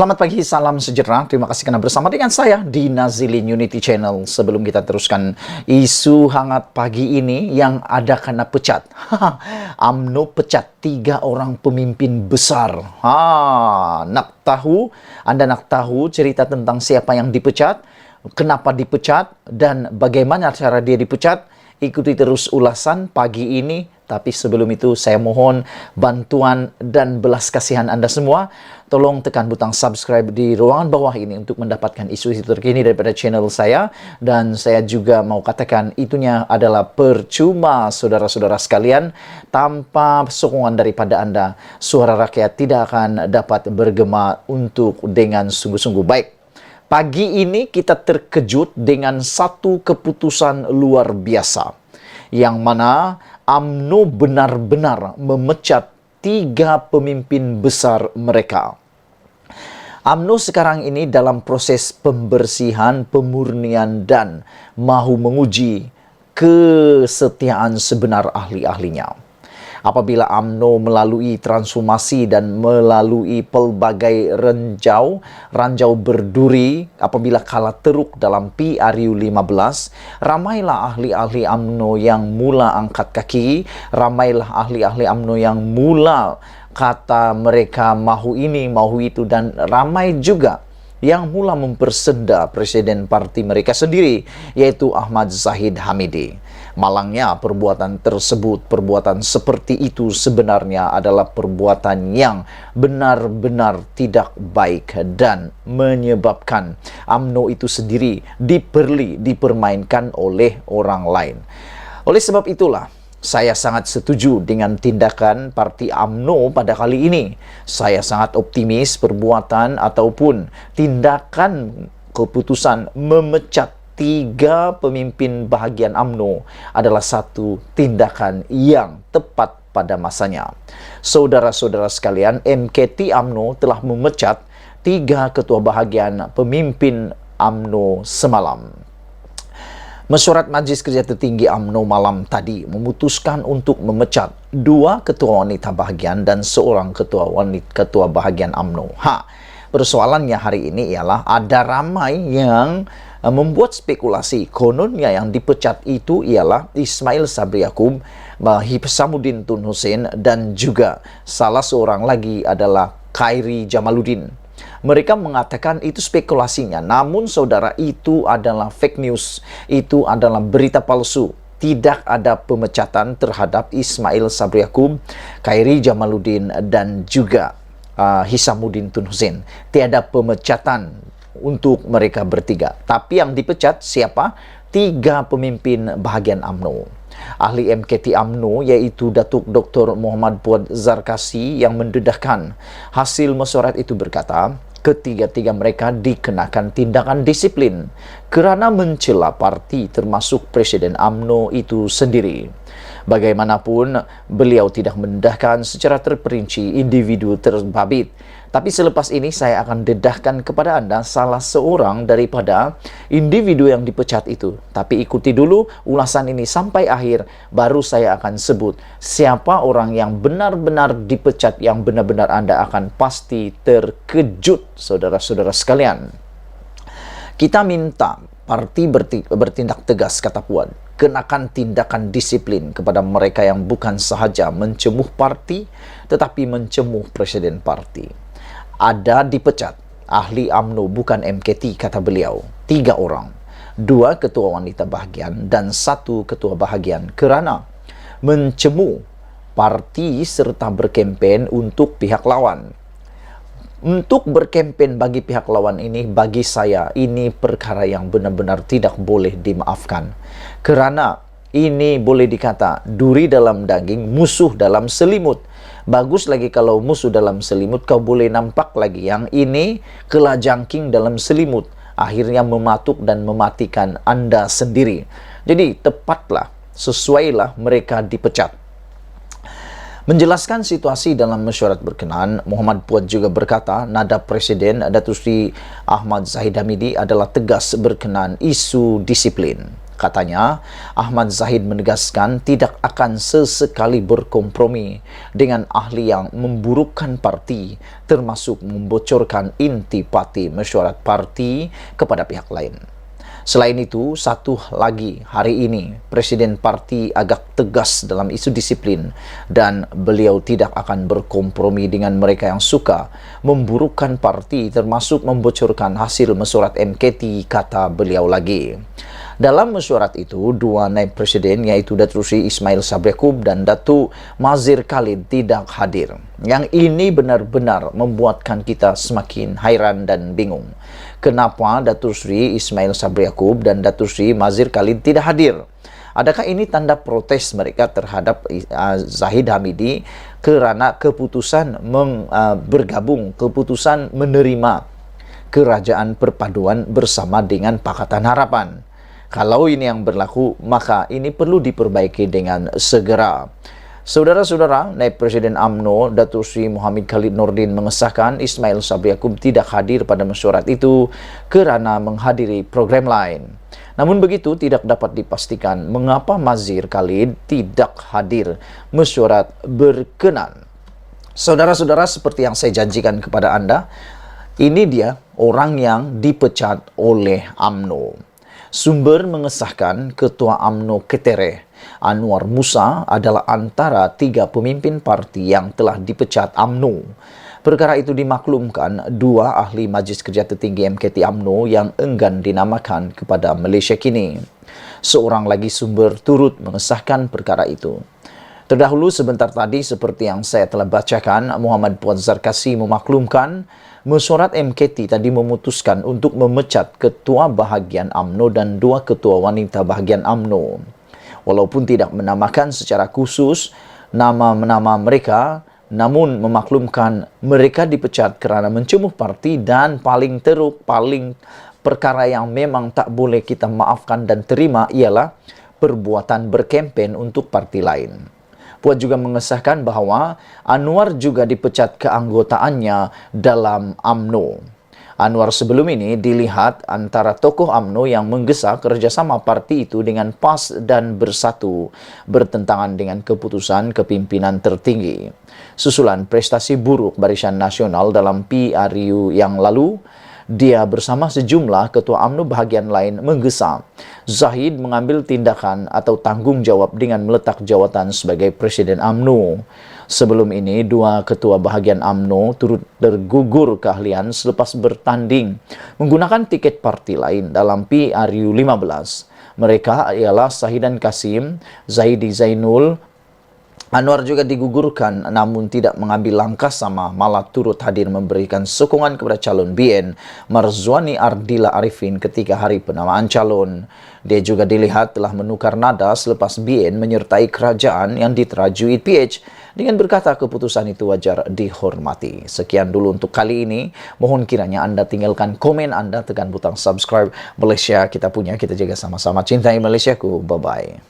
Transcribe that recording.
Selamat pagi, salam sejahtera. Terima kasih karena bersama dengan saya di Nazilin Unity Channel. Sebelum kita teruskan isu hangat pagi ini yang ada karena pecat. UMNO pecat 3 orang pemimpin besar. Anda nak tahu cerita tentang siapa yang dipecat, kenapa dipecat, dan bagaimana cara dia dipecat? Ikuti terus ulasan pagi ini. Tapi sebelum itu saya mohon bantuan dan belas kasihan Anda semua. Tolong tekan butang subscribe di ruangan bawah ini untuk mendapatkan isu-isu terkini daripada channel saya. Dan saya juga mau katakan itunya adalah percuma saudara-saudara sekalian. Tanpa sokongan daripada Anda, suara rakyat tidak akan dapat bergema dengan sungguh-sungguh baik. Pagi ini kita terkejut dengan satu keputusan luar biasa. Yang mana UMNO benar-benar memecat 3 pemimpin besar mereka. UMNO sekarang ini dalam proses pembersihan, pemurnian, dan mahu menguji kesetiaan sebenar ahli-ahlinya. Apabila UMNO melalui transformasi dan melalui pelbagai ranjau berduri, apabila kalah teruk dalam PRU 15, ramailah ahli-ahli UMNO yang mula angkat kaki, ramailah ahli-ahli UMNO yang mula kata mereka mahu ini, mahu itu, dan ramai juga yang mula mempersenda presiden parti mereka sendiri, yaitu Ahmad Zahid Hamidi. Malangnya perbuatan tersebut, perbuatan seperti itu sebenarnya adalah perbuatan yang benar-benar tidak baik dan menyebabkan UMNO itu sendiri dipermainkan oleh orang lain. Oleh sebab itulah, saya sangat setuju dengan tindakan parti UMNO pada kali ini. Saya sangat optimis perbuatan ataupun tindakan keputusan memecat 3 pemimpin bahagian UMNO adalah satu tindakan yang tepat pada masanya. Saudara-saudara sekalian, MKT UMNO telah memecat 3 ketua bahagian pemimpin UMNO semalam. Mesyuarat Majlis Kerja Tertinggi UMNO malam tadi memutuskan untuk memecat 2 ketua wanita bahagian dan seorang ketua bahagian UMNO. Persoalannya hari ini ialah ada ramai yang membuat spekulasi. Kononnya yang dipecat itu ialah Ismail Sabri Yaakob, Hisamuddin Tun Hussein, dan juga salah seorang lagi adalah Khairi Jamaluddin. Mereka mengatakan itu spekulasinya, namun saudara, itu adalah fake news, itu adalah berita palsu. Tidak ada pemecatan terhadap Ismail Sabri Yaakob, Khairi Jamaluddin, dan juga Hisamuddin Tun Hussein. Tiada pemecatan untuk mereka bertiga. Tapi yang dipecat siapa? 3 pemimpin bahagian UMNO. Ahli MKT UMNO yaitu Datuk Dr. Muhammad Puad Zarkasi yang mendedahkan hasil mesyuarat itu berkata, ketiga-tiga mereka dikenakan tindakan disiplin kerana mencela parti termasuk Presiden UMNO itu sendiri. Bagaimanapun, beliau tidak mendedahkan secara terperinci individu terbabit. Tapi selepas ini saya akan dedahkan kepada Anda salah seorang daripada individu yang dipecat itu. Tapi ikuti dulu ulasan ini sampai akhir, baru saya akan sebut siapa orang yang benar-benar dipecat, yang benar-benar Anda akan pasti terkejut, saudara-saudara sekalian. Kita minta parti bertindak tegas, kata Puan. Kenakan tindakan disiplin kepada mereka yang bukan sahaja mencemuh parti, tetapi mencemuh presiden parti. Ada dipecat ahli UMNO bukan MKT, kata beliau, 3 orang, 2 ketua wanita bahagian dan 1 ketua bahagian kerana mencemuh parti serta berkempen untuk pihak lawan. Untuk berkempen bagi pihak lawan ini, bagi saya ini perkara yang benar-benar tidak boleh dimaafkan. Kerana ini boleh dikata duri dalam daging, musuh dalam selimut. Bagus lagi kalau musuh dalam selimut kau boleh nampak lagi. Yang ini kelajangking dalam selimut, akhirnya mematuk dan mematikan Anda sendiri. Jadi tepatlah, sesuailah mereka dipecat. Menjelaskan situasi dalam mesyuarat berkenaan, Muhammad Puad juga berkata, nada Presiden Datuk Seri Ahmad Zahid Hamidi adalah tegas berkenaan isu disiplin. Katanya, Ahmad Zahid menegaskan tidak akan sesekali berkompromi dengan ahli yang memburukkan parti, termasuk membocorkan intipati mesyuarat parti kepada pihak lain. Selain itu, satu lagi, hari ini Presiden Parti agak tegas dalam isu disiplin dan beliau tidak akan berkompromi dengan mereka yang suka memburukkan parti termasuk membocorkan hasil mesyuarat MKT, kata beliau lagi. Dalam mesyuarat itu, dua naib presiden yaitu Datuk Seri Ismail Sabri Yaakob dan Datuk Mazhir Khalid tidak hadir. Yang ini benar-benar membuatkan kita semakin hairan dan bingung. Kenapa Datuk Seri Ismail Sabri Yaakob dan Datuk Seri Mazhir Khalid tidak hadir? Adakah ini tanda protes mereka terhadap Zahid Hamidi kerana keputusan bergabung, keputusan menerima Kerajaan Perpaduan bersama dengan Pakatan Harapan? Kalau ini yang berlaku, maka ini perlu diperbaiki dengan segera. Saudara-saudara, Naib Presiden UMNO Datuk Seri Muhammad Khalid Nordin mengesahkan Ismail Sabri Yaakob tidak hadir pada mesyuarat itu kerana menghadiri program lain. Namun begitu, tidak dapat dipastikan mengapa Mazhir Khalid tidak hadir mesyuarat berkenan. Saudara-saudara, seperti yang saya janjikan kepada anda, ini dia orang yang dipecat oleh UMNO. Sumber mengesahkan Ketua UMNO Ketereh, Anwar Musa adalah antara 3 pemimpin parti yang telah dipecat UMNO. Perkara itu dimaklumkan dua ahli Majlis Kerja Tertinggi MKT UMNO yang enggan dinamakan kepada Malaysia kini. Seorang lagi sumber turut mengesahkan perkara itu. Terdahulu sebentar tadi seperti yang saya telah bacakan, Muhammad Puan Zarkasi memaklumkan mesyuarat MKT tadi memutuskan untuk memecat Ketua Bahagian UMNO dan 2 Ketua Wanita Bahagian UMNO. Walaupun tidak menamakan secara khusus nama-nama mereka, namun memaklumkan mereka dipecat kerana mencemuh parti dan paling teruk, paling perkara yang memang tak boleh kita maafkan dan terima ialah perbuatan berkempen untuk parti lain. Puan juga mengesahkan bahawa Anwar juga dipecat keanggotaannya dalam UMNO. Anwar sebelum ini dilihat antara tokoh UMNO yang menggesa kerjasama parti itu dengan PAS dan Bersatu bertentangan dengan keputusan kepimpinan tertinggi. Susulan prestasi buruk Barisan Nasional dalam PRU yang lalu, dia bersama sejumlah ketua UMNO bahagian lain menggesa Zahid mengambil tindakan atau tanggungjawab dengan meletak jawatan sebagai Presiden UMNO. Sebelum ini, 2 ketua bahagian UMNO turut tergugur keahlian selepas bertanding menggunakan tiket parti lain dalam PRU 15. Mereka ialah Sahidan Kasim, Zahidi Zainul. Anwar juga digugurkan namun tidak mengambil langkah sama, malah turut hadir memberikan sokongan kepada calon BN Marzwani Ardila Arifin ketika hari penamaan calon. Dia juga dilihat telah menukar nada selepas BN menyertai kerajaan yang diterajui PH dengan berkata keputusan itu wajar dihormati. Sekian dulu untuk kali ini. Mohon kiranya anda tinggalkan komen anda, tekan butang subscribe. Malaysia kita punya, kita jaga sama-sama. Cintai Malaysiaku. Bye-bye.